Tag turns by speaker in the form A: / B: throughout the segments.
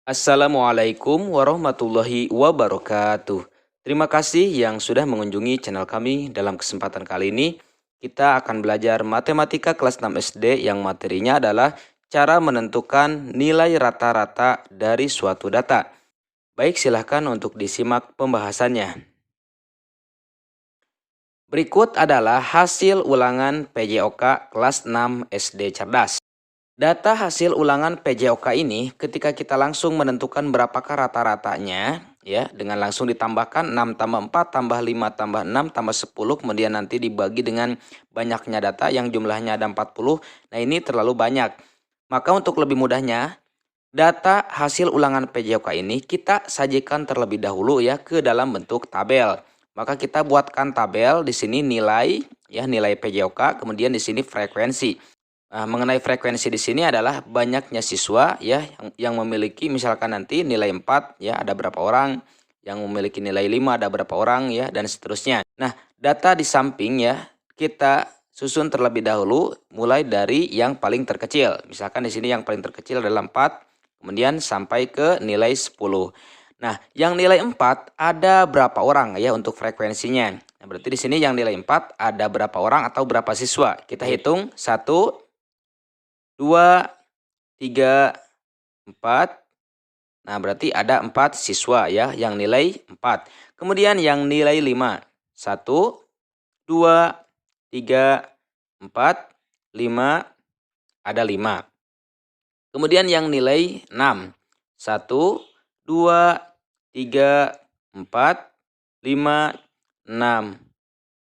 A: Assalamualaikum warahmatullahi wabarakatuh. Terima kasih yang sudah mengunjungi channel kami. Dalam kesempatan kali ini, kita akan belajar matematika kelas 6 SD yang materinya adalah cara menentukan nilai rata-rata dari suatu data. Baik, silahkan untuk disimak pembahasannya. Berikut adalah hasil ulangan PJOK kelas 6 SD Cerdas. Data hasil ulangan PJOK ini ketika kita langsung menentukan berapakah rata-ratanya ya dengan langsung ditambahkan 6 tambah 4 tambah 5 tambah 6 tambah 10 kemudian nanti dibagi dengan banyaknya data yang jumlahnya ada 40. Nah, ini terlalu banyak. Maka untuk lebih mudahnya data hasil ulangan PJOK ini kita sajikan terlebih dahulu ya ke dalam bentuk tabel. Maka kita buatkan tabel di sini nilai ya nilai PJOK, kemudian di sini frekuensi. Nah, mengenai frekuensi di sini adalah banyaknya siswa ya yang memiliki misalkan nanti nilai 4 ya ada berapa orang, yang memiliki nilai 5 ada berapa orang ya dan seterusnya. Nah, data di samping ya kita susun terlebih dahulu mulai dari yang paling terkecil. Misalkan di sini yang paling terkecil adalah 4, kemudian sampai ke nilai 10. Nah, yang nilai 4 ada berapa orang ya untuk frekuensinya. Nah, berarti di sini yang nilai 4 ada berapa orang atau berapa siswa. Kita hitung 1, 2, 3, 4. Nah, berarti ada 4 siswa ya yang nilai 4. Kemudian yang nilai 5. 1, 2, 3, 4, 5. Ada 5. Kemudian yang nilai 6. 1, 2, 3, 4, 5, 6,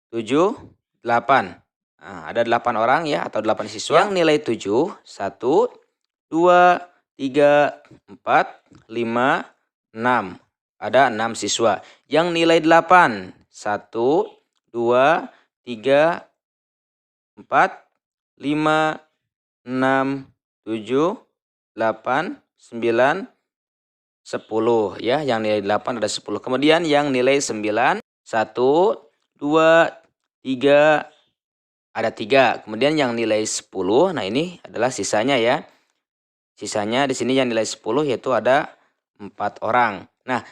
A: 7, 8. Nah, ada 8 orang ya atau 8 siswa. Yang nilai 7, 1, 2, 3, 4, 5, 6. Ada 6 siswa. Yang nilai 8, 1, 2, 3, 4, 5, 6, 7, 8, 9, 10 ya. Yang nilai 8 ada 10. Kemudian yang nilai 9, 1, 2, 3, ada 3. Kemudian yang nilai 10, nah ini adalah sisanya ya. Sisanya di sini yang nilai 10 yaitu ada 4 orang. Nah,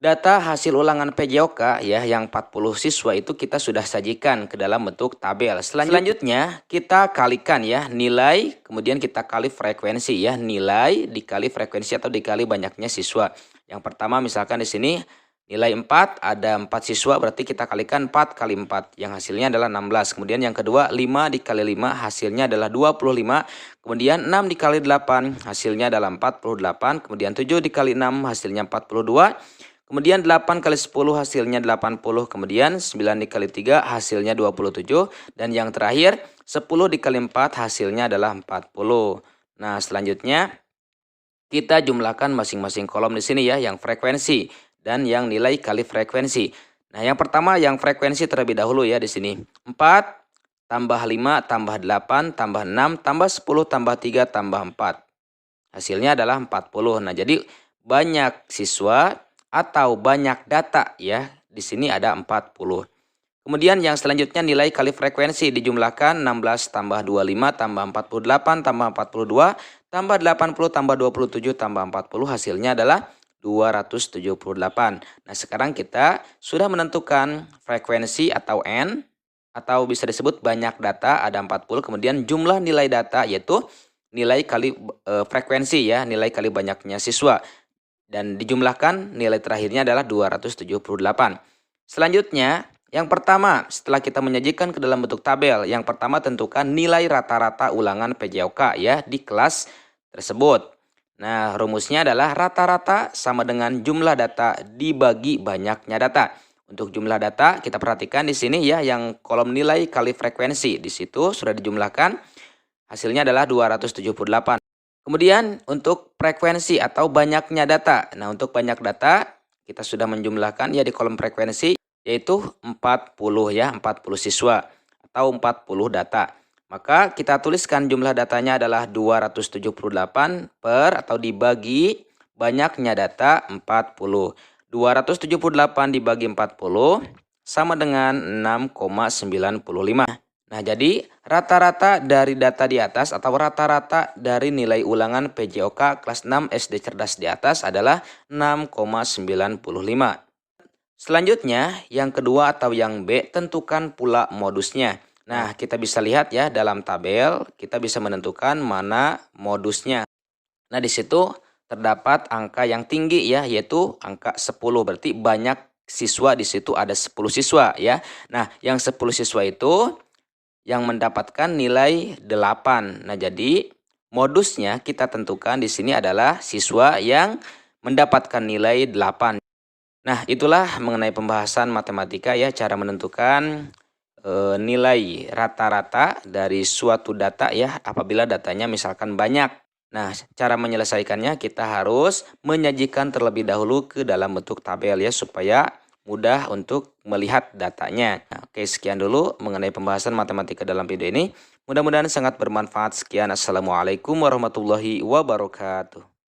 A: data hasil ulangan PJOK ya yang 40 siswa itu kita sudah sajikan ke dalam bentuk tabel. Selanjutnya kita kalikan ya nilai, kemudian kita kali frekuensi ya. Nilai dikali frekuensi atau dikali banyaknya siswa. Yang pertama misalkan di sini nilai 4 ada 4 siswa, berarti kita kalikan 4 kali 4 yang hasilnya adalah 16. Kemudian yang kedua 5 dikali 5 hasilnya adalah 25. Kemudian 6 dikali 8 hasilnya adalah 48. Kemudian 7 dikali 6 hasilnya 42. Kemudian 8 kali 10 hasilnya 80. Kemudian 9 dikali 3 hasilnya 27. Dan yang terakhir 10 dikali 4 hasilnya adalah 40. Nah, selanjutnya kita jumlahkan masing-masing kolom di sini ya, yang frekuensi dan yang nilai kali frekuensi. Nah, yang pertama yang frekuensi terlebih dahulu ya di sini. 4 tambah 5 tambah 8 tambah 6 tambah 10 tambah 3 tambah 4. Hasilnya adalah 40. Nah, jadi banyak siswa atau banyak data ya. Di sini ada 40. Kemudian yang selanjutnya nilai kali frekuensi dijumlahkan 16 tambah 25 tambah 48 tambah 42 tambah 80 tambah 27 tambah 40 hasilnya adalah 278. Nah, sekarang kita sudah menentukan frekuensi atau N atau bisa disebut banyak data ada 40. Kemudian jumlah nilai data yaitu nilai kali frekuensi ya, nilai kali banyaknya siswa. Dan dijumlahkan nilai terakhirnya adalah 278. Selanjutnya, yang pertama setelah kita menyajikan ke dalam bentuk tabel, yang pertama tentukan nilai rata-rata ulangan PJOK ya di kelas tersebut. Nah, rumusnya adalah rata-rata sama dengan jumlah data dibagi banyaknya data. Untuk jumlah data kita perhatikan di sini ya yang kolom nilai kali frekuensi. Di situ sudah dijumlahkan, hasilnya adalah 278. Kemudian untuk frekuensi atau banyaknya data. Nah, untuk banyak data kita sudah menjumlahkan ya di kolom frekuensi yaitu 40 ya, 40 siswa atau 40 data. Maka kita tuliskan jumlah datanya adalah 278 per atau dibagi banyaknya data 40. 278 dibagi 40 sama dengan 6,95. Nah, jadi rata-rata dari data di atas atau rata-rata dari nilai ulangan PJOK kelas 6 SD cerdas di atas adalah 6,95. Selanjutnya, yang kedua atau yang B, tentukan pula modusnya. Nah, kita bisa lihat ya dalam tabel, kita bisa menentukan mana modusnya. Nah, di situ terdapat angka yang tinggi ya, yaitu angka 10. Berarti banyak siswa di situ, ada 10 siswa ya. Nah, yang 10 siswa itu yang mendapatkan nilai 8. Nah, jadi modusnya kita tentukan di sini adalah siswa yang mendapatkan nilai 8. Nah, itulah mengenai pembahasan matematika ya, cara menentukan nilai rata-rata dari suatu data ya, apabila datanya misalkan banyak. Nah, cara menyelesaikannya kita harus menyajikan terlebih dahulu ke dalam bentuk tabel ya, supaya mudah untuk melihat datanya. Nah, oke, sekian dulu mengenai pembahasan matematika dalam video ini. Mudah-mudahan sangat bermanfaat. Sekian, assalamualaikum warahmatullahi wabarakatuh.